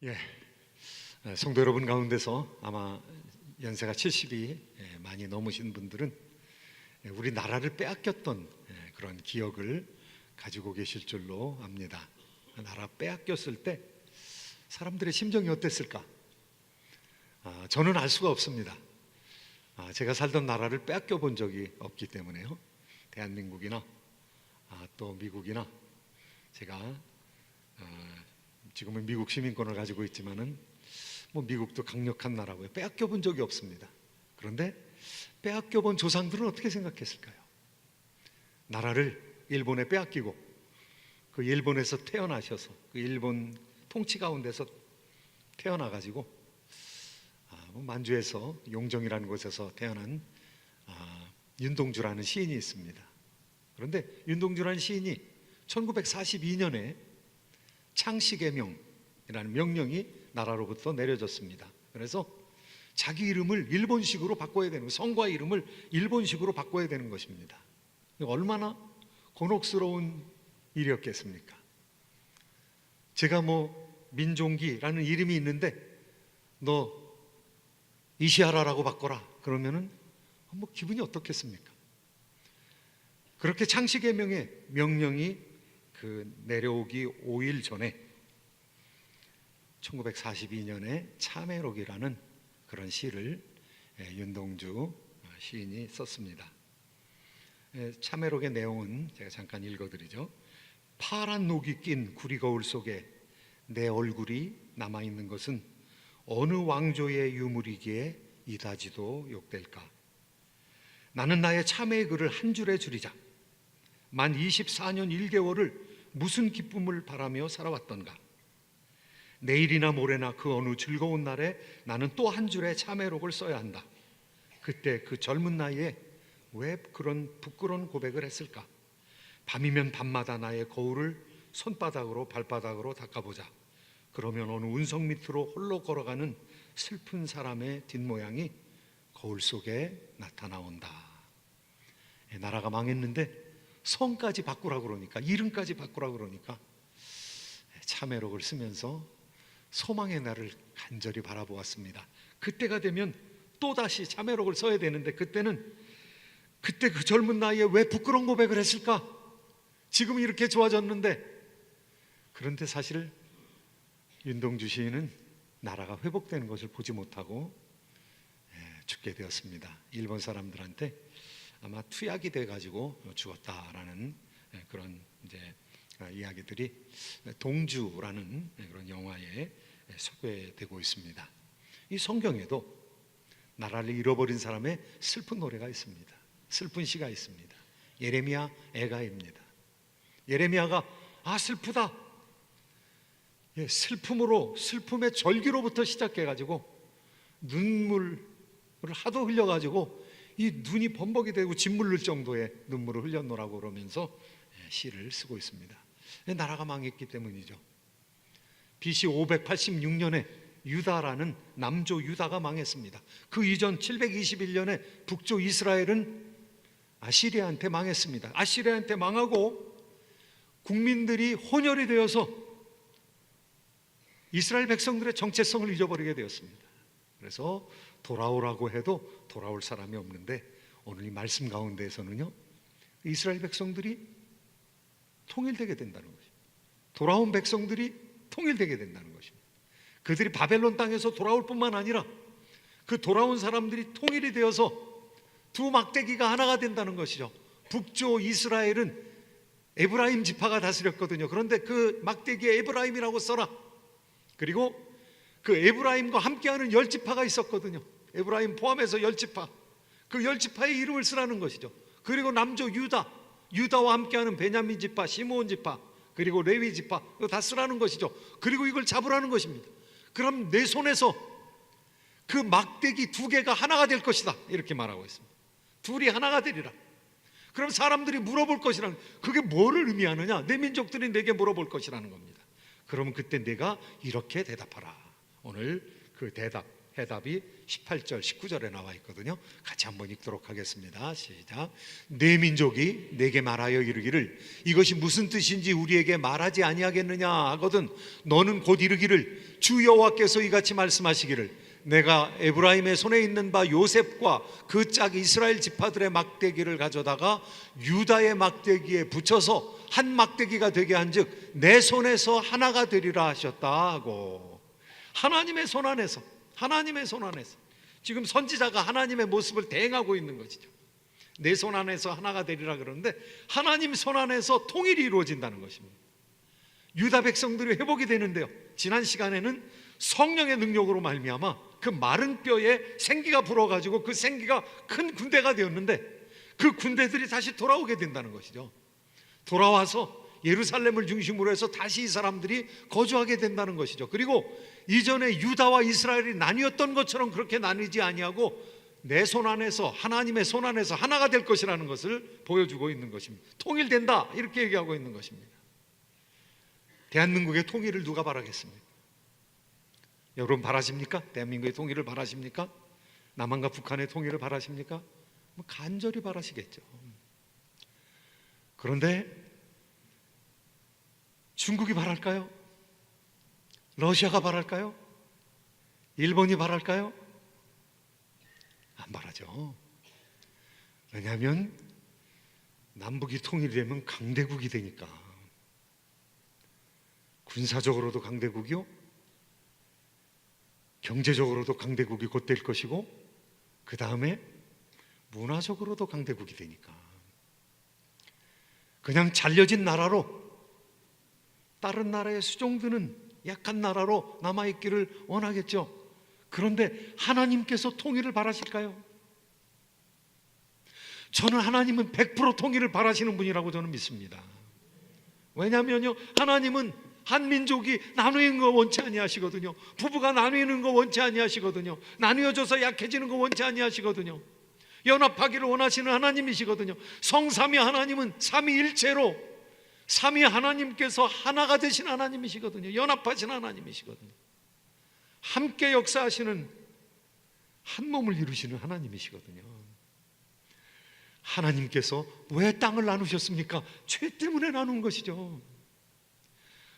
예, 성도 여러분 가운데서 아마 연세가 70이 많이 넘으신 분들은 우리 나라를 빼앗겼던 그런 기억을 가지고 계실 줄로 압니다. 나라 빼앗겼을 때 사람들의 심정이 어땠을까? 저는 알 수가 없습니다. 제가 살던 나라를 빼앗겨 본 적이 없기 때문에요. 대한민국이나 또 미국이나 제가 지금은 미국 시민권을 가지고 있지만은 미국도 강력한 나라고요. 빼앗겨 본 적이 없습니다. 그런데 빼앗겨 본 조상들은 어떻게 생각했을까요? 나라를 일본에 빼앗기고 그 일본에서 태어나셔서 그 일본 통치 가운데서 태어나 가지고 만주에서 용정이라는 곳에서 태어난 윤동주라는 시인이 있습니다. 그런데 윤동주라는 시인이 1942년에 창씨개명이라는 명령이 나라로부터 내려졌습니다. 그래서 자기 이름을 일본식으로 바꿔야 되는, 성과 이름을 일본식으로 바꿔야 되는 것입니다. 얼마나 곤혹스러운 일이었겠습니까? 제가 민종기라는 이름이 있는데 너 이시하라라고 바꿔라 그러면은 기분이 어떻겠습니까? 그렇게 창씨개명의 명령이 내려오기 5일 전에 1942년에 참회록이라는 그런 시를 윤동주 시인이 썼습니다. 참회록의 내용은 제가 잠깐 읽어드리죠. 파란 녹이 낀 구리거울 속에 내 얼굴이 남아있는 것은 어느 왕조의 유물이기에 이다지도 욕될까. 나는 나의 참회의 글을 한 줄에 줄이자. 만 24년 1개월을 무슨 기쁨을 바라며 살아왔던가. 내일이나 모레나 그 어느 즐거운 날에 나는 또 한 줄의 참회록을 써야 한다. 그때 그 젊은 나이에 왜 그런 부끄러운 고백을 했을까? 밤이면 밤마다 나의 거울을 손바닥으로 발바닥으로 닦아보자. 그러면 어느 운석 밑으로 홀로 걸어가는 슬픈 사람의 뒷모양이 거울 속에 나타나온다. 나라가 망했는데 성까지 바꾸라 그러니까, 이름까지 바꾸라 그러니까 참회록을 쓰면서 소망의 날을 간절히 바라보았습니다. 그때가 되면 또다시 참회록을 써야 되는데 그때 그 젊은 나이에 왜 부끄러운 고백을 했을까? 지금 이렇게 좋아졌는데. 그런데 사실 윤동주 시인은 나라가 회복되는 것을 보지 못하고 죽게 되었습니다. 일본 사람들한테 아마 투약이 돼 가지고 죽었다라는 그런 이야기들이 동주라는 그런 영화에 소개되고 있습니다. 이 성경에도 나라를 잃어버린 사람의 슬픈 노래가 있습니다. 슬픈 시가 있습니다. 예레미야 애가입니다. 예레미야가 슬프다. 슬픔의 절기로부터 시작해가지고 눈물을 하도 흘려가지고 이 눈이 범벅이 되고 짓물 를 정도의 눈물을 흘렸노라고 그러면서 시를 쓰고 있습니다. 나라가 망했기 때문이죠. BC 586년에 유다라는 남조 유다가 망했습니다. 그 이전 721년에 북조 이스라엘은 아시리아한테 망했습니다. 아시리아한테 망하고 국민들이 혼혈이 되어서 이스라엘 백성들의 정체성을 잊어버리게 되었습니다. 그래서 돌아오라고 해도 돌아올 사람이 없는데 오늘 이 말씀 가운데에서는요, 이스라엘 백성들이 통일되게 된다는 것입니다. 돌아온 백성들이 통일되게 된다는 것입니다. 그들이 바벨론 땅에서 돌아올 뿐만 아니라 그 돌아온 사람들이 통일이 되어서 두 막대기가 하나가 된다는 것이죠. 북조 이스라엘은 에브라임 지파가 다스렸거든요. 그런데 그 막대기에 에브라임이라고 써라. 그리고 그 에브라임과 함께하는 10지파가 있었거든요. 에브라임 포함해서 10지파. 그 10지파의 이름을 쓰라는 것이죠. 그리고 남조 유다와 함께하는 베냐민 지파, 시므온 지파, 그리고 레위 지파, 이거 다 쓰라는 것이죠. 그리고 이걸 잡으라는 것입니다. 그럼 내 손에서 그 막대기 두 개가 하나가 될 것이다, 이렇게 말하고 있습니다. 둘이 하나가 되리라. 그럼 사람들이 물어볼 것이라는, 그게 뭐를 의미하느냐? 내 민족들이 내게 물어볼 것이라는 겁니다. 그러면 그때 내가 이렇게 대답하라. 오늘 그 대답 해답이 18절, 19절에 나와 있거든요. 같이 한번 읽도록 하겠습니다. 시작. 네 민족이 내게 말하여 이르기를 이것이 무슨 뜻인지 우리에게 말하지 아니하겠느냐 하거든 너는 곧 이르기를 주 여호와께서 이같이 말씀하시기를 내가 에브라임의 손에 있는 바 요셉과 그 짝 이스라엘 지파들의 막대기를 가져다가 유다의 막대기에 붙여서 한 막대기가 되게 한즉 내 손에서 하나가 되리라 하셨다 하고, 하나님의 손 안에서, 하나님의 손 안에서 지금 선지자가 하나님의 모습을 대행하고 있는 것이죠. 내 손 안에서 하나가 되리라 그러는데 하나님 손 안에서 통일이 이루어진다는 것입니다. 유다 백성들이 회복이 되는데요, 지난 시간에는 성령의 능력으로 말미암아 그 마른 뼈에 생기가 불어가지고 그 생기가 큰 군대가 되었는데 그 군대들이 다시 돌아오게 된다는 것이죠. 돌아와서 예루살렘을 중심으로 해서 다시 이 사람들이 거주하게 된다는 것이죠. 그리고 이전에 유다와 이스라엘이 나뉘었던 것처럼 그렇게 나뉘지 아니하고 내 손 안에서, 하나님의 손 안에서 하나가 될 것이라는 것을 보여주고 있는 것입니다. 통일된다 이렇게 얘기하고 있는 것입니다. 대한민국의 통일을 누가 바라겠습니까? 여러분 바라십니까? 대한민국의 통일을 바라십니까? 남한과 북한의 통일을 바라십니까? 간절히 바라시겠죠. 그런데 중국이 바랄까요? 러시아가 바랄까요? 일본이 바랄까요? 안 바라죠. 왜냐하면 남북이 통일되면 강대국이 되니까. 군사적으로도 강대국이요, 경제적으로도 강대국이 곧 될 것이고, 그 다음에 문화적으로도 강대국이 되니까. 그냥 잘려진 나라로, 다른 나라에 수종드는 약한 나라로 남아있기를 원하겠죠. 그런데 하나님께서 통일을 바라실까요? 저는 하나님은 100% 통일을 바라시는 분이라고 저는 믿습니다. 왜냐하면요, 하나님은 한 민족이 나누는 거 원치 아니하시거든요. 부부가 나누는 거 원치 아니하시거든요. 나뉘어져서 약해지는 거 원치 아니하시거든요. 연합하기를 원하시는 하나님이시거든요. 성삼위 하나님은 삼위일체로, 삼위 하나님께서 하나가 되신 하나님이시거든요. 연합하신 하나님이시거든요. 함께 역사하시는, 한 몸을 이루시는 하나님이시거든요. 하나님께서 왜 땅을 나누셨습니까? 죄 때문에 나눈 것이죠.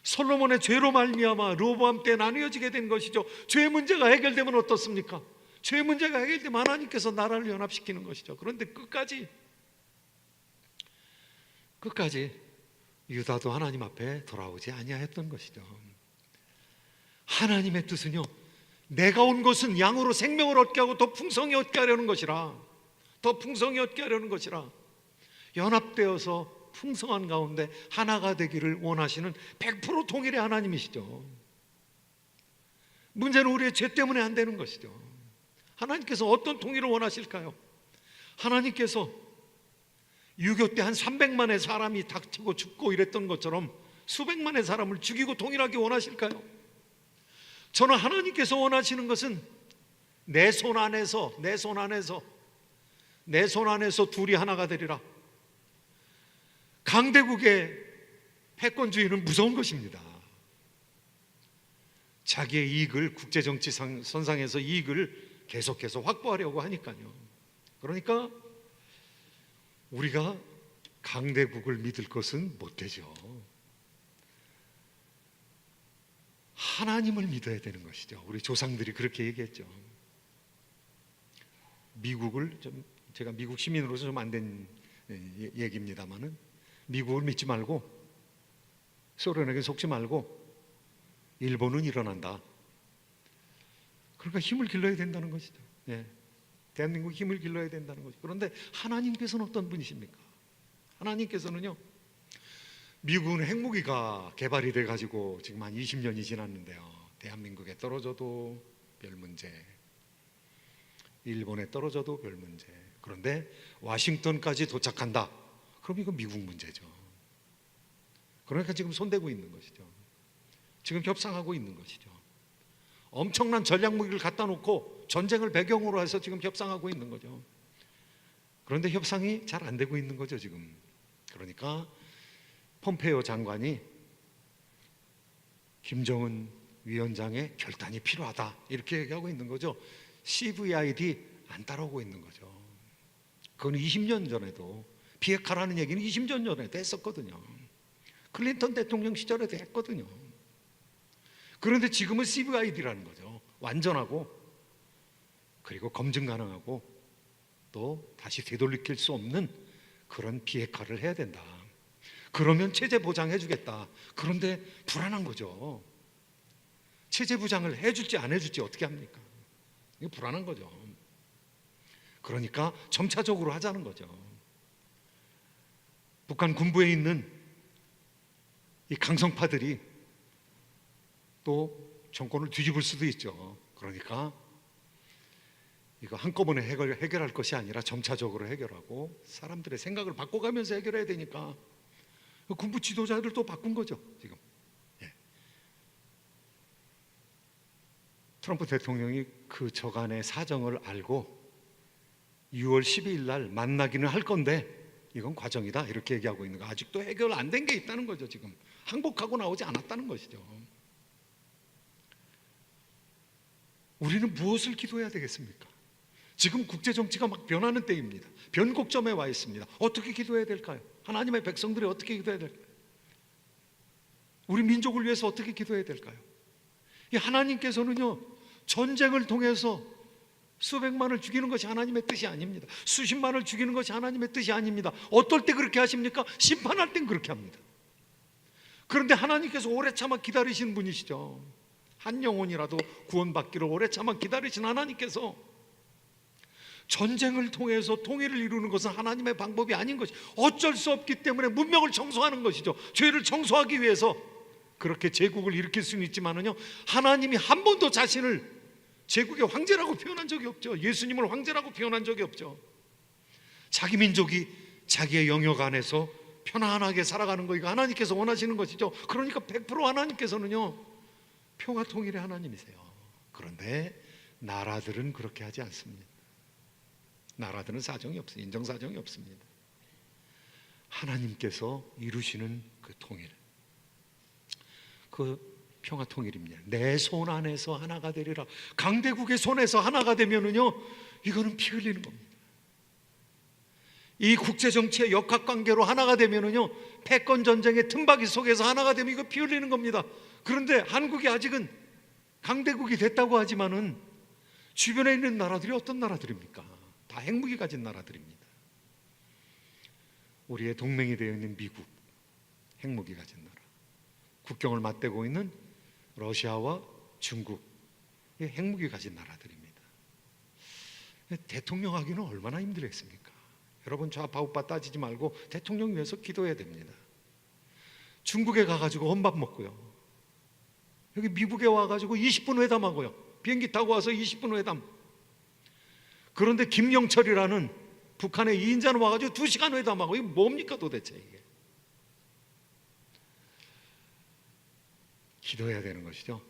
솔로몬의 죄로 말미암아 르호보암 때 나뉘어지게 된 것이죠. 죄 문제가 해결되면 어떻습니까? 죄 문제가 해결되면 하나님께서 나라를 연합시키는 것이죠. 그런데 끝까지 유다도 하나님 앞에 돌아오지 아니하였던 것이죠. 하나님의 뜻은요, 내가 온 것은 양으로 생명을 얻게 하고 더 풍성히 얻게 하려는 것이라, 더 풍성히 얻게 하려는 것이라, 연합되어서 풍성한 가운데 하나가 되기를 원하시는 100% 통일의 하나님이시죠. 문제는 우리의 죄 때문에 안 되는 것이죠. 하나님께서 어떤 통일을 원하실까요? 하나님께서 6.25 때 한 300만의 사람이 닥치고 죽고 이랬던 것처럼 수백만의 사람을 죽이고 통일하기 원하실까요? 저는 하나님께서 원하시는 것은 내 손 안에서 둘이 하나가 되리라. 강대국의 패권주의는 무서운 것입니다. 자기의 이익을, 국제정치 선상에서 이익을 계속해서 확보하려고 하니까요. 그러니까 우리가 강대국을 믿을 것은 못 되죠. 하나님을 믿어야 되는 것이죠. 우리 조상들이 그렇게 얘기했죠. 미국을 제가 미국 시민으로서 좀 안 된 얘기입니다만은, 미국을 믿지 말고 소련에게 속지 말고 일본은 일어난다. 그러니까 힘을 길러야 된다는 것이죠. 예. 대한민국 힘을 길러야 된다는 거죠. 그런데 하나님께서는 어떤 분이십니까? 하나님께서는요, 미국은 핵무기가 개발이 돼가지고 지금 한 20년이 지났는데요, 대한민국에 떨어져도 별 문제, 일본에 떨어져도 별 문제. 그런데 와싱턴까지 도착한다. 그럼 이거 미국 문제죠. 그러니까 지금 손대고 있는 것이죠. 지금 협상하고 있는 것이죠. 엄청난 전략무기를 갖다 놓고 전쟁을 배경으로 해서 지금 협상하고 있는 거죠. 그런데 협상이 잘 안 되고 있는 거죠 지금. 그러니까 폼페이오 장관이 김정은 위원장의 결단이 필요하다 이렇게 얘기하고 있는 거죠. CVID 안 따라오고 있는 거죠. 그건 20년 전에도, 비핵화라는 얘기는 20년 전에도 했었거든요. 클린턴 대통령 시절에도 했거든요. 그런데 지금은 CVID라는 거죠. 완전하고, 그리고 검증 가능하고, 또 다시 되돌릴 수 없는 그런 비핵화를 해야 된다. 그러면 체제 보장해 주겠다. 그런데 불안한 거죠. 체제 보장을 해줄지 안 해줄지 어떻게 합니까? 이거 불안한 거죠. 그러니까 점차적으로 하자는 거죠. 북한 군부에 있는 이 강성파들이 또 정권을 뒤집을 수도 있죠. 그러니까 이거 한꺼번에 해결할 것이 아니라 점차적으로 해결하고 사람들의 생각을 바꿔가면서 해결해야 되니까 군부 지도자들도 바꾼 거죠 지금. 예. 트럼프 대통령이 그 저간의 사정을 알고 6월 12일 날 만나기는 할 건데 이건 과정이다 이렇게 얘기하고 있는 거. 아직도 해결 안 된 게 있다는 거죠. 지금 항복하고 나오지 않았다는 것이죠. 우리는 무엇을 기도해야 되겠습니까? 지금 국제정치가 막 변하는 때입니다. 변곡점에 와 있습니다. 어떻게 기도해야 될까요? 하나님의 백성들이 어떻게 기도해야 될까요? 우리 민족을 위해서 어떻게 기도해야 될까요? 이 하나님께서는요, 전쟁을 통해서 수백만을 죽이는 것이 하나님의 뜻이 아닙니다. 수십만을 죽이는 것이 하나님의 뜻이 아닙니다. 어떨 때 그렇게 하십니까? 심판할 땐 그렇게 합니다. 그런데 하나님께서 오래 참아 기다리시는 분이시죠. 한 영혼이라도 구원받기를 오래 참아 기다리신 하나님께서 전쟁을 통해서 통일을 이루는 것은 하나님의 방법이 아닌 것이, 어쩔 수 없기 때문에 문명을 청소하는 것이죠. 죄를 청소하기 위해서 그렇게 제국을 일으킬 수는 있지만은요, 하나님이 한 번도 자신을 제국의 황제라고 표현한 적이 없죠. 예수님을 황제라고 표현한 적이 없죠. 자기 민족이 자기의 영역 안에서 편안하게 살아가는 거, 이거 하나님께서 원하시는 것이죠. 그러니까 100% 하나님께서는요, 평화 통일의 하나님이세요. 그런데 나라들은 그렇게 하지 않습니다. 나라들은 사정이 없어요. 인정사정이 없습니다. 하나님께서 이루시는 그 통일, 그 평화 통일입니다. 내 손 안에서 하나가 되리라. 강대국의 손에서 하나가 되면은요, 이거는 피 흘리는 겁니다. 이 국제정치의 역학관계로 하나가 되면은요, 패권 전쟁의 틈바귀 속에서 하나가 되면 이거 피 흘리는 겁니다. 그런데 한국이 아직은 강대국이 됐다고 하지만은 주변에 있는 나라들이 어떤 나라들입니까? 다 핵무기 가진 나라들입니다. 우리의 동맹이 되어 있는 미국, 핵무기 가진 나라. 국경을 맞대고 있는 러시아와 중국, 핵무기 가진 나라들입니다. 대통령 하기는 얼마나 힘들겠습니까? 여러분, 좌파 우파 따지지 말고 대통령 위해서 기도해야 됩니다. 중국에 가가지고 혼밥 먹고요, 여기 미국에 와가지고 20분 회담하고요, 비행기 타고 와서 20분 회담. 그런데 김영철이라는 북한의 2인자는 와가지고 2시간 회담하고, 이게 뭡니까 도대체 이게? 기도해야 되는 것이죠.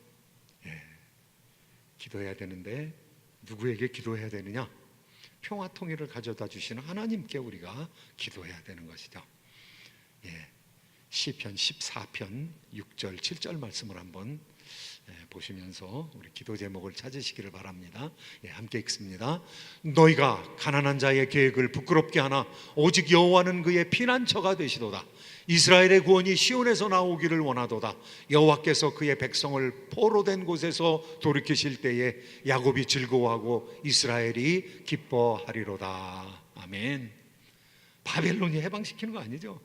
예. 기도해야 되는데 누구에게 기도해야 되느냐? 평화 통일을 가져다 주시는 하나님께 우리가 기도해야 되는 것이죠. 예. 시편 14편 6절 7절 말씀을 한번 보시면서 우리 기도 제목을 찾으시기를 바랍니다. 함께 읽습니다. 너희가 가난한 자의 계획을 부끄럽게 하나 오직 여호와는 그의 피난처가 되시도다. 이스라엘의 구원이 시온에서 나오기를 원하도다. 여호와께서 그의 백성을 포로된 곳에서 돌이키실 때에 야곱이 즐거워하고 이스라엘이 기뻐하리로다. 아멘. 바벨론이 해방시키는 거 아니죠.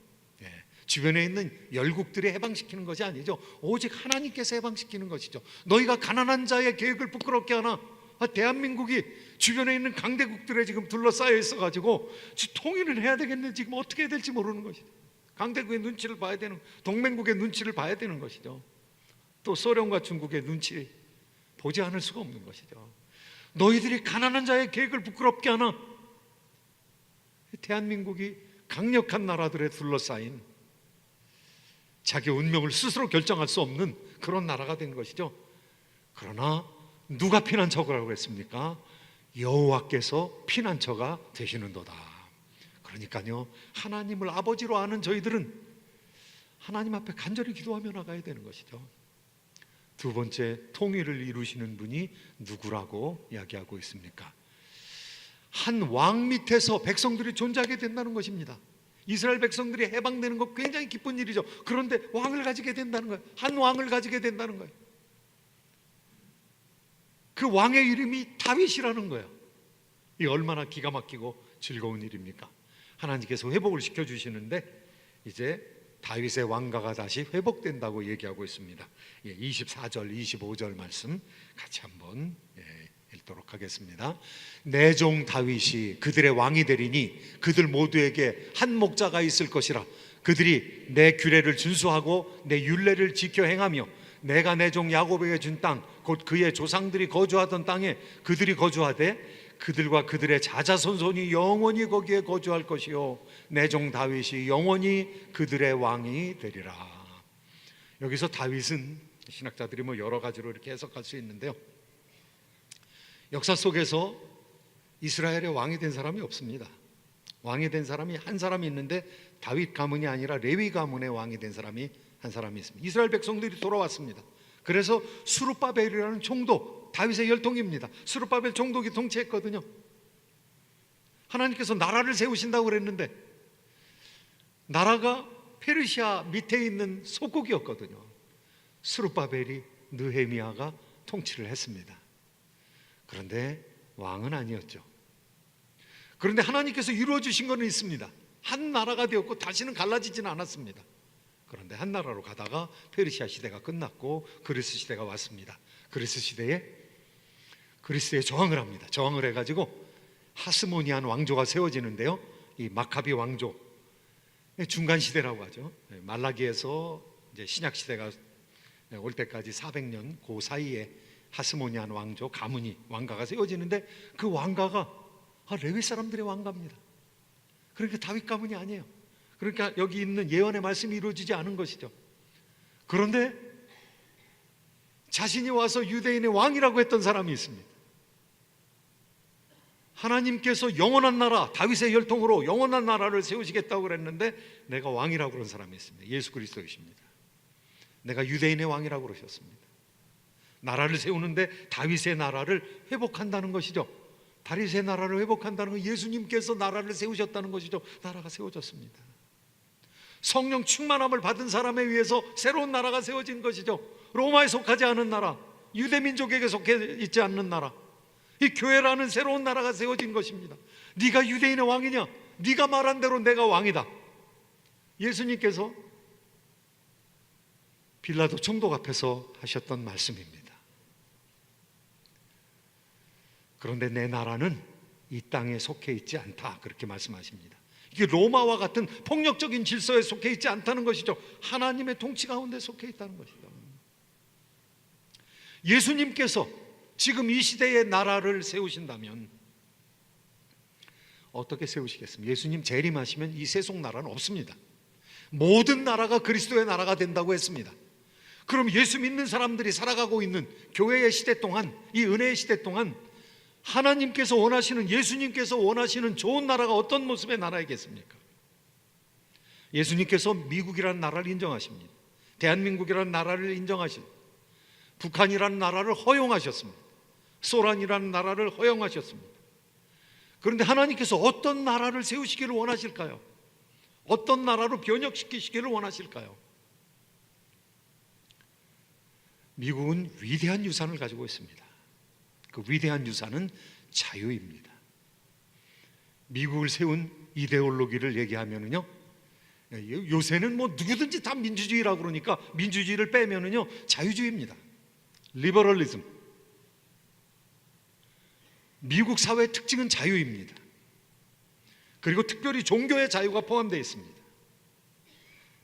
주변에 있는 열국들이 해방시키는 것이 아니죠. 오직 하나님께서 해방시키는 것이죠. 너희가 가난한 자의 계획을 부끄럽게 하나? 대한민국이 주변에 있는 강대국들에 지금 둘러싸여 있어가지고 통일을 해야 되겠는데 지금 어떻게 해야 될지 모르는 것이죠. 강대국의 눈치를 봐야 되는, 동맹국의 눈치를 봐야 되는 것이죠. 또 소련과 중국의 눈치 보지 않을 수가 없는 것이죠. 너희들이 가난한 자의 계획을 부끄럽게 하나? 대한민국이 강력한 나라들에 둘러싸인, 자기 운명을 스스로 결정할 수 없는 그런 나라가 된 것이죠. 그러나 누가 피난처라고 했습니까? 여호와께서 피난처가 되시는도다. 그러니까요, 하나님을 아버지로 아는 저희들은 하나님 앞에 간절히 기도하며 나가야 되는 것이죠. 두 번째 통일을 이루시는 분이 누구라고 이야기하고 있습니까? 한 왕 밑에서 백성들이 존재하게 된다는 것입니다. 이스라엘 백성들이 해방되는 것 굉장히 기쁜 일이죠. 그런데 왕을 가지게 된다는 거예요. 한 왕을 가지게 된다는 거예요. 그 왕의 이름이 다윗이라는 거예요. 이 얼마나 기가 막히고 즐거운 일입니까? 하나님께서 회복을 시켜주시는데 이제 다윗의 왕가가 다시 회복된다고 얘기하고 있습니다. 24절, 25절 말씀 같이 한번 읽도록 하겠습니다. 내 종 다윗이 그들의 왕이 되리니 그들 모두에게 한 목자가 있을 것이라. 그들이 내 규례를 준수하고 내 율례를 지켜 행하며 내가 내 종 야곱에게 준 땅, 곧 그의 조상들이 거주하던 땅에 그들이 거주하되 그들과 그들의 자자손손이 영원히 거기에 거주할 것이요 내 종 다윗이 영원히 그들의 왕이 되리라. 여기서 다윗은 신학자들이 여러 가지로 이렇게 해석할 수 있는데요, 역사 속에서 이스라엘의 왕이 된 사람이 없습니다. 왕이 된 사람이 한 사람이 있는데 다윗 가문이 아니라 레위 가문의 왕이 된 사람이 한 사람이 있습니다. 이스라엘 백성들이 돌아왔습니다. 그래서 스룹바벨이라는 총독, 다윗의 혈통입니다. 스룹바벨 총독이 통치했거든요. 하나님께서 나라를 세우신다고 그랬는데 나라가 페르시아 밑에 있는 소국이었거든요. 스룹바벨이, 느헤미야가 통치를 했습니다. 그런데 왕은 아니었죠. 그런데 하나님께서 이루어 주신 것은 있습니다. 한 나라가 되었고 다시는 갈라지지는 않았습니다. 그런데 한 나라로 가다가 페르시아 시대가 끝났고 그리스 시대가 왔습니다. 그리스 시대에 저항을 합니다. 저항을 해가지고 하스모니안 왕조가 세워지는데요, 이 마카비 왕조, 중간 시대라고 하죠. 말라기에서 이제 신약 시대가 올 때까지 400년 그 사이에 하스모니안 왕조 가문이 왕가가 세워지는데 그 왕가가 레위 사람들의 왕가입니다. 그러니까 다윗 가문이 아니에요. 그러니까 여기 있는 예언의 말씀이 이루어지지 않은 것이죠. 그런데 자신이 와서 유대인의 왕이라고 했던 사람이 있습니다. 하나님께서 영원한 나라, 다윗의 혈통으로 영원한 나라를 세우시겠다고 그랬는데 내가 왕이라고 그런 사람이 있습니다. 예수 그리스도이십니다. 내가 유대인의 왕이라고 그러셨습니다. 나라를 세우는데 다윗의 나라를 회복한다는 것이죠. 다윗의 나라를 회복한다는 건 예수님께서 나라를 세우셨다는 것이죠. 나라가 세워졌습니다. 성령 충만함을 받은 사람에 의해서 새로운 나라가 세워진 것이죠. 로마에 속하지 않은 나라, 유대민족에게 속해 있지 않는 나라, 이 교회라는 새로운 나라가 세워진 것입니다. 네가 유대인의 왕이냐? 네가 말한 대로 내가 왕이다. 예수님께서 빌라도 총독 앞에서 하셨던 말씀입니다. 그런데 내 나라는 이 땅에 속해 있지 않다, 그렇게 말씀하십니다. 이게 로마와 같은 폭력적인 질서에 속해 있지 않다는 것이죠. 하나님의 통치 가운데 속해 있다는 것이죠. 예수님께서 지금 이 시대의 나라를 세우신다면 어떻게 세우시겠습니까? 예수님 재림하시면 이 세속 나라는 없습니다. 모든 나라가 그리스도의 나라가 된다고 했습니다. 그럼 예수 믿는 사람들이 살아가고 있는 교회의 시대 동안, 이 은혜의 시대 동안 하나님께서 원하시는, 예수님께서 원하시는 좋은 나라가 어떤 모습의 나라이겠습니까? 예수님께서 미국이라는 나라를 인정하십니다. 대한민국이라는 나라를 인정하십니다. 북한이라는 나라를 허용하셨습니다. 소란이라는 나라를 허용하셨습니다. 그런데 하나님께서 어떤 나라를 세우시기를 원하실까요? 어떤 나라로 변혁시키시기를 원하실까요? 미국은 위대한 유산을 가지고 있습니다. 그 위대한 유산은 자유입니다. 미국을 세운 이데올로기를 얘기하면은요, 요새는 누구든지 다 민주주의라고 그러니까 민주주의를 빼면은요 자유주의입니다. 리버럴리즘. 미국 사회의 특징은 자유입니다. 그리고 특별히 종교의 자유가 포함되어 있습니다.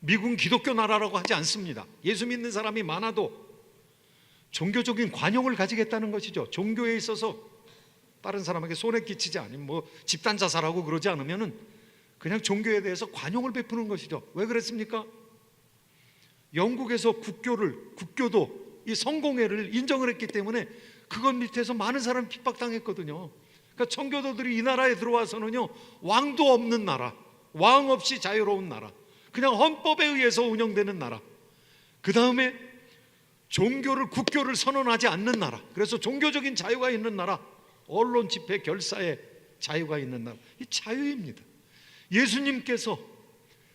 미국은 기독교 나라라고 하지 않습니다. 예수 믿는 사람이 많아도 종교적인 관용을 가지겠다는 것이죠. 종교에 있어서 다른 사람에게 손해 끼치지 않으면 집단 자살하고 그러지 않으면은 그냥 종교에 대해서 관용을 베푸는 것이죠. 왜 그랬습니까? 영국에서 국교도 이 성공회를 인정을 했기 때문에 그것 밑에서 많은 사람이 핍박당했거든요. 그러니까 청교도들이 이 나라에 들어와서는요, 왕도 없는 나라, 왕 없이 자유로운 나라, 그냥 헌법에 의해서 운영되는 나라, 그 다음에 종교를, 국교를 선언하지 않는 나라, 그래서 종교적인 자유가 있는 나라, 언론 집회 결사의 자유가 있는 나라, 이 자유입니다. 예수님께서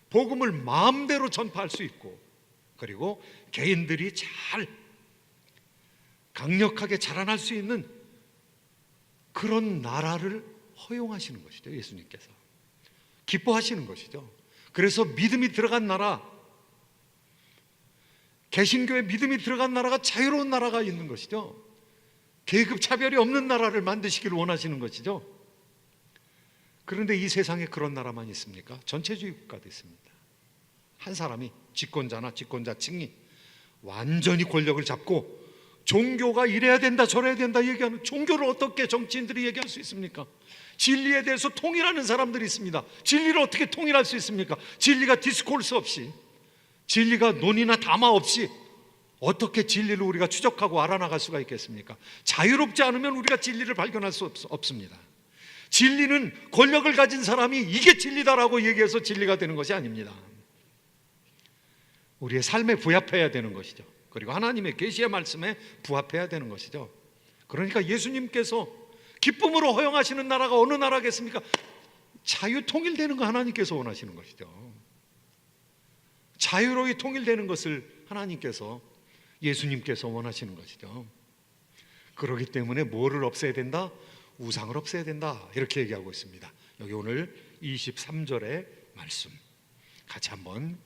복음을 마음대로 전파할 수 있고, 그리고 개인들이 잘 강력하게 자라날 수 있는 그런 나라를 허용하시는 것이죠. 예수님께서 기뻐하시는 것이죠. 그래서 믿음이 들어간 나라, 개신교의 믿음이 들어간 나라가 자유로운 나라가 있는 것이죠. 계급 차별이 없는 나라를 만드시기를 원하시는 것이죠. 그런데 이 세상에 그런 나라만 있습니까? 전체주의 국가도 있습니다. 한 사람이, 집권자나 집권자층이 완전히 권력을 잡고 종교가 이래야 된다 저래야 된다 얘기하는, 종교를 어떻게 정치인들이 얘기할 수 있습니까? 진리에 대해서 통일하는 사람들이 있습니다. 진리를 어떻게 통일할 수 있습니까? 진리가 디스코르스 없이, 진리가 논의나 담화 없이 어떻게 진리를 우리가 추적하고 알아나갈 수가 있겠습니까? 자유롭지 않으면 우리가 진리를 발견할 수 없습니다. 진리는 권력을 가진 사람이 이게 진리다라고 얘기해서 진리가 되는 것이 아닙니다. 우리의 삶에 부합해야 되는 것이죠. 그리고 하나님의 계시의 말씀에 부합해야 되는 것이죠. 그러니까 예수님께서 기쁨으로 허용하시는 나라가 어느 나라겠습니까? 자유 통일되는 거 하나님께서 원하시는 것이죠. 자유로이 통일되는 것을 하나님께서, 예수님께서 원하시는 것이죠. 그렇기 때문에 뭐를 없애야 된다? 우상을 없애야 된다, 이렇게 얘기하고 있습니다. 여기 오늘 23절의 말씀 같이 한번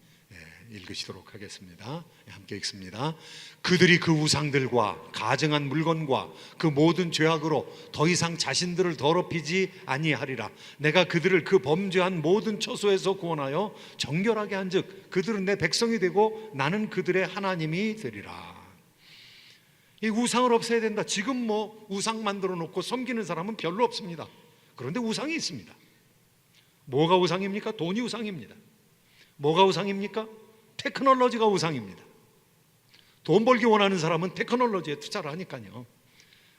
읽으시도록 하겠습니다. 함께 읽습니다. 그들이 그 우상들과 가증한 물건과 그 모든 죄악으로 더 이상 자신들을 더럽히지 아니하리라. 내가 그들을 그 범죄한 모든 처소에서 구원하여 정결하게 한즉 그들은 내 백성이 되고 나는 그들의 하나님이 되리라. 이 우상을 없애야 된다. 지금 뭐 우상 만들어 놓고 섬기는 사람은 별로 없습니다. 그런데 우상이 있습니다. 뭐가 우상입니까? 돈이 우상입니다. 뭐가 우상입니까? 테크놀로지가 우상입니다. 돈 벌기 원하는 사람은 테크놀로지에 투자를 하니까요.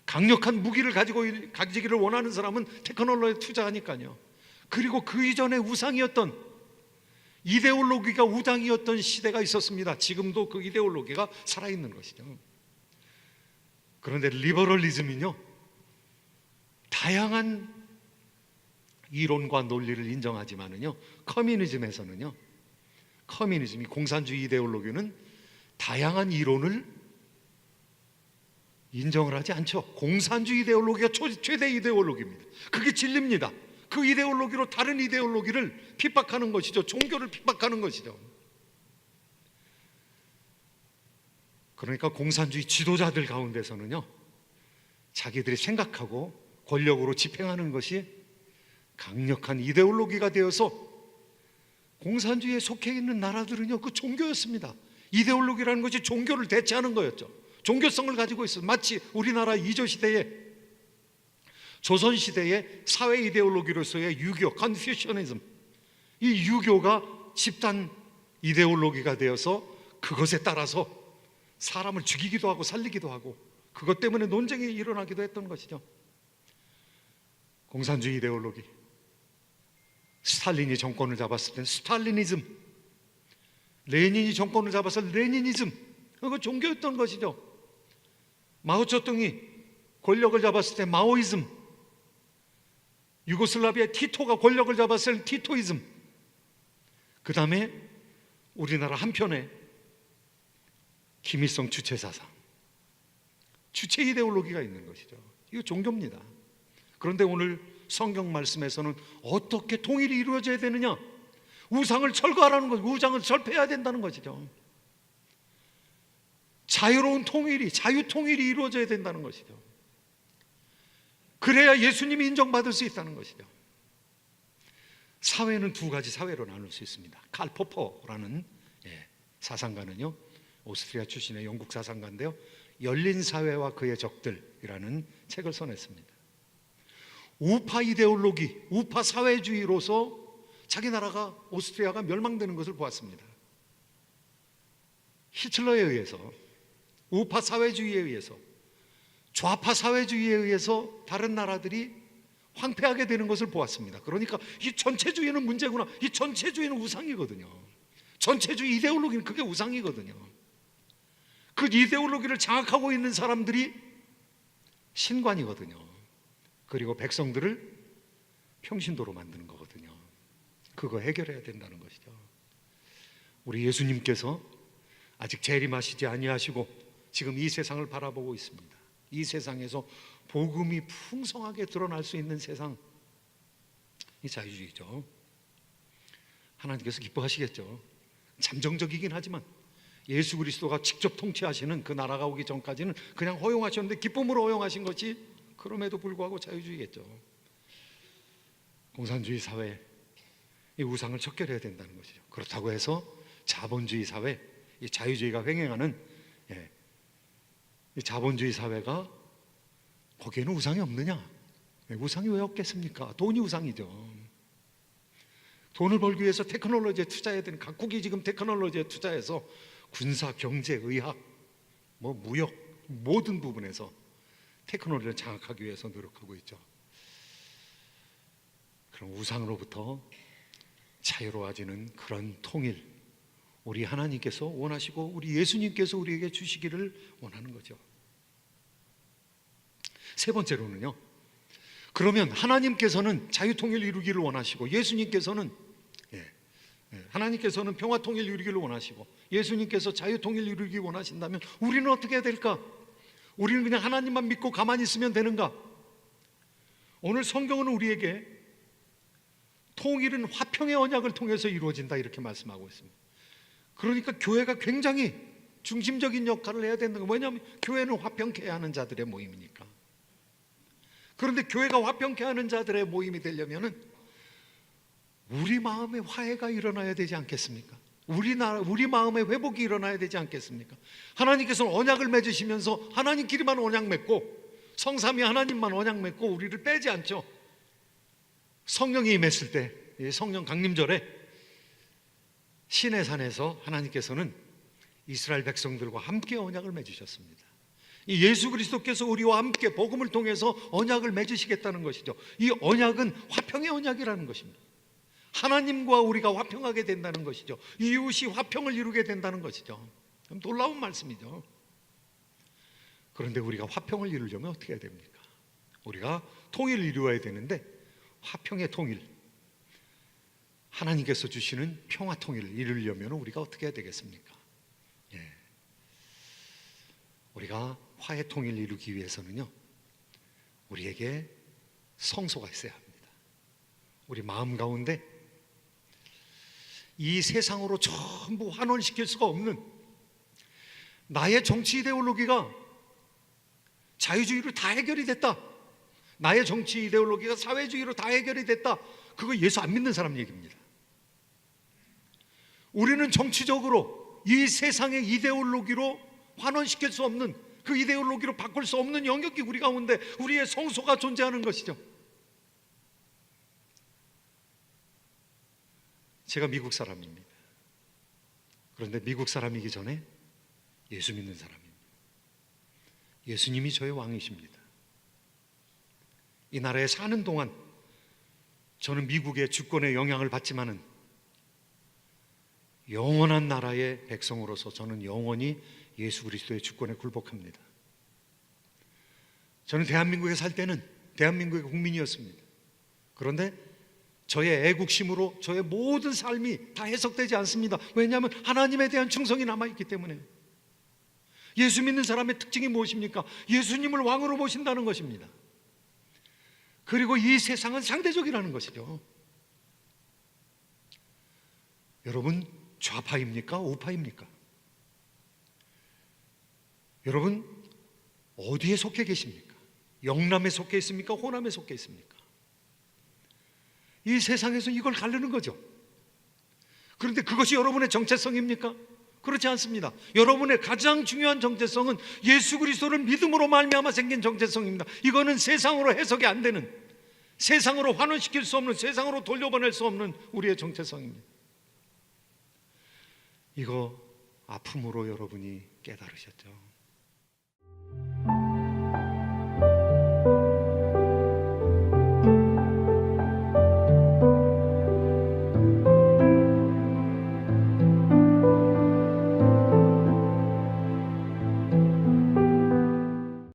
강력한 무기를 가지기를 원하는 사람은 테크놀로지에 투자하니까요. 그리고 그 이전에 우상이었던, 이데올로기가 우상이었던 시대가 있었습니다. 지금도 그 이데올로기가 살아있는 것이죠. 그런데 리버럴리즘은요, 다양한 이론과 논리를 인정하지만은요, 커뮤니즘에서는요, 커뮤니즘이, 공산주의 이데올로기는 다양한 이론을 인정을 하지 않죠. 공산주의 이데올로기가 최대 이데올로기입니다. 그게 진리입니다. 그 이데올로기로 다른 이데올로기를 핍박하는 것이죠. 종교를 핍박하는 것이죠. 그러니까 공산주의 지도자들 가운데서는요, 자기들이 생각하고 권력으로 집행하는 것이 강력한 이데올로기가 되어서, 공산주의에 속해 있는 나라들은요, 그 종교였습니다. 이데올로기라는 것이 종교를 대체하는 거였죠. 종교성을 가지고 있어요. 마치 우리나라 이조시대에, 조선시대의 사회 이데올로기로서의 유교, 컨퓨셔니즘, 이 유교가 집단 이데올로기가 되어서 그것에 따라서 사람을 죽이기도 하고 살리기도 하고, 그것 때문에 논쟁이 일어나기도 했던 것이죠. 공산주의 이데올로기, 스탈린이 정권을 잡았을 때는 스탈리니즘, 레닌이 정권을 잡았을 때 레니니즘, 그거 종교였던 것이죠. 마오쩌둥이 권력을 잡았을 때 마오이즘, 유고슬라비아 티토가 권력을 잡았을 때 티토이즘, 그 다음에 우리나라 한편에 김일성 주체사상, 주체 이데올로기가 있는 것이죠. 이거 종교입니다. 그런데 오늘 성경 말씀에서는 어떻게 통일이 이루어져야 되느냐? 우상을 철거하라는 거죠. 우상을 철폐해야 된다는 것이죠. 자유로운 통일이, 자유 통일이 이루어져야 된다는 것이죠. 그래야 예수님이 인정받을 수 있다는 것이죠. 사회는 두 가지 사회로 나눌 수 있습니다. 칼 포퍼라는 사상가는요, 오스트리아 출신의 영국 사상가인데요, 열린 사회와 그의 적들이라는 책을 써냈습니다. 우파 이데올로기, 우파 사회주의로서 자기 나라가, 오스트리아가 멸망되는 것을 보았습니다. 히틀러에 의해서, 우파 사회주의에 의해서, 좌파 사회주의에 의해서 다른 나라들이 황폐하게 되는 것을 보았습니다. 그러니까 이 전체주의는 문제구나. 이 전체주의는 우상이거든요. 전체주의 이데올로기는 그게 우상이거든요. 그 이데올로기를 장악하고 있는 사람들이 신관이거든요. 그리고 백성들을 평신도로 만드는 거거든요. 그거 해결해야 된다는 것이죠. 우리 예수님께서 아직 재림하시지 아니하시고 지금 이 세상을 바라보고 있습니다. 이 세상에서 복음이 풍성하게 드러날 수 있는 세상, 이 자유주의죠. 하나님께서 기뻐하시겠죠. 잠정적이긴 하지만 예수 그리스도가 직접 통치하시는 그 나라가 오기 전까지는 그냥 허용하셨는데 기쁨으로 허용하신 것이 그럼에도 불구하고 자유주의겠죠. 공산주의 사회, 이 우상을 척결해야 된다는 것이죠. 그렇다고 해서 자본주의 사회, 이 자유주의가 횡행하는 이 자본주의 사회가 거기에는 우상이 없느냐? 우상이 왜 없겠습니까? 돈이 우상이죠. 돈을 벌기 위해서 테크놀로지에 투자해야 되는, 각국이 지금 테크놀로지에 투자해서 군사, 경제, 의학, 무역 모든 부분에서 테크놀로지를 장악하기 위해서 노력하고 있죠. 그럼 우상으로부터 자유로워지는 그런 통일, 우리 하나님께서 원하시고 우리 예수님께서 우리에게 주시기를 원하는 거죠. 세 번째로는요, 그러면 하나님께서는 자유통일을 이루기를 원하시고 예수님께서는 하나님께서는 평화통일을 이루기를 원하시고 예수님께서 자유통일을 이루기 원하신다면 우리는 어떻게 해야 될까? 우리는 그냥 하나님만 믿고 가만히 있으면 되는가? 오늘 성경은 우리에게 통일은 화평의 언약을 통해서 이루어진다 이렇게 말씀하고 있습니다. 그러니까 교회가 굉장히 중심적인 역할을 해야 된다는 거예요. 왜냐하면 교회는 화평케 하는 자들의 모임이니까. 그런데 교회가 화평케 하는 자들의 모임이 되려면은 우리 마음에 화해가 일어나야 되지 않겠습니까? 우리 마음의 회복이 일어나야 되지 않겠습니까? 하나님께서는 언약을 맺으시면서 하나님끼리만 언약 맺고 성삼위 하나님만 언약 맺고 우리를 빼지 않죠. 성령이 임했을 때 성령 강림절에 시내산에서 하나님께서는 이스라엘 백성들과 함께 언약을 맺으셨습니다. 이 예수 그리스도께서 우리와 함께 복음을 통해서 언약을 맺으시겠다는 것이죠. 이 언약은 화평의 언약이라는 것입니다. 하나님과 우리가 화평하게 된다는 것이죠. 이웃이 화평을 이루게 된다는 것이죠. 놀라운 말씀이죠. 그런데 우리가 화평을 이루려면 어떻게 해야 됩니까? 우리가 통일을 이루어야 되는데 화평의 통일, 하나님께서 주시는 평화 통일을 이루려면 우리가 어떻게 해야 되겠습니까? 우리가 화해 통일을 이루기 위해서는요, 우리에게 성소가 있어야 합니다. 우리 마음 가운데 이 세상으로 전부 환원시킬 수가 없는 나의 정치 이데올로기가 자유주의로 다 해결이 됐다, 나의 정치 이데올로기가 사회주의로 다 해결이 됐다, 그거 예수 안 믿는 사람 얘기입니다. 우리는 정치적으로 이 세상의 이데올로기로 환원시킬 수 없는, 그 이데올로기로 바꿀 수 없는 영역이 우리 가운데 우리의 성소가 존재하는 것이죠. 제가 미국 사람입니다. 그런데 미국 사람이기 전에 예수 믿는 사람입니다. 예수님이 저의 왕이십니다. 이 나라에 사는 동안 저는 미국의 주권의 영향을 받지만은 영원한 나라의 백성으로서 저는 영원히 예수 그리스도의 주권에 굴복합니다. 저는 대한민국에 살 때는 대한민국의 국민이었습니다. 그런데 저의 애국심으로 저의 모든 삶이 다 해석되지 않습니다. 왜냐하면 하나님에 대한 충성이 남아있기 때문에. 예수 믿는 사람의 특징이 무엇입니까? 예수님을 왕으로 모신다는 것입니다. 그리고 이 세상은 상대적이라는 것이죠. 여러분, 좌파입니까? 우파입니까? 여러분, 어디에 속해 계십니까? 영남에 속해 있습니까? 호남에 속해 있습니까? 이 세상에서 이걸 가르는 거죠. 그런데 그것이 여러분의 정체성입니까? 그렇지 않습니다. 여러분의 가장 중요한 정체성은 예수 그리스도를 믿음으로 말미암아 생긴 정체성입니다. 이거는 세상으로 해석이 안 되는, 세상으로 환원시킬 수 없는, 세상으로 돌려보낼 수 없는 우리의 정체성입니다. 이거 아픔으로 여러분이 깨달으셨죠.